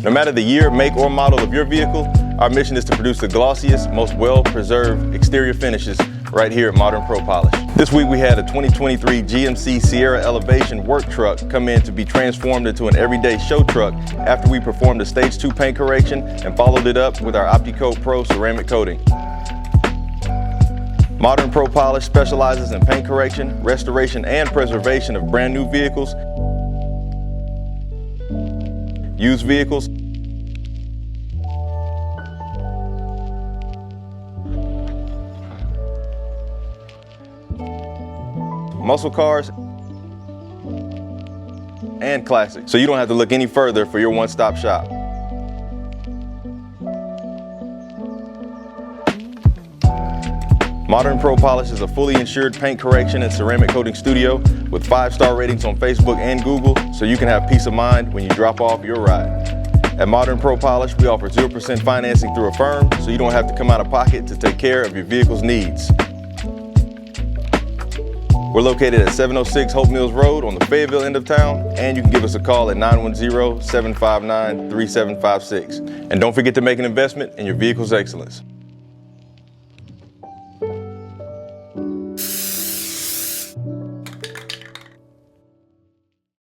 No matter the year, make, or model of your vehicle, our mission is to produce the glossiest, most well-preserved exterior finishes right here at Modern Pro Polish. This week we had a 2023 GMC Sierra Elevation work truck come in to be transformed into an everyday show truck after we performed a Stage 2 paint correction and followed it up with our Opti-Coat Pro Ceramic Coating. Modern Pro Polish specializes in paint correction, restoration, and preservation of brand new vehicles, used vehicles, muscle cars, and classics. So you don't have to look any further for your one-stop shop. Modern Pro Polish is a fully insured paint correction and ceramic coating studio with 5-star ratings on Facebook and Google, so you can have peace of mind when you drop off your ride. At Modern Pro Polish, we offer 0% financing through a firm, so you don't have to come out of pocket to take care of your vehicle's needs. We're located at 706 Hope Mills Road on the Fayetteville end of town, and you can give us a call at 910-759-3756. And don't forget to make an investment in your vehicle's excellence.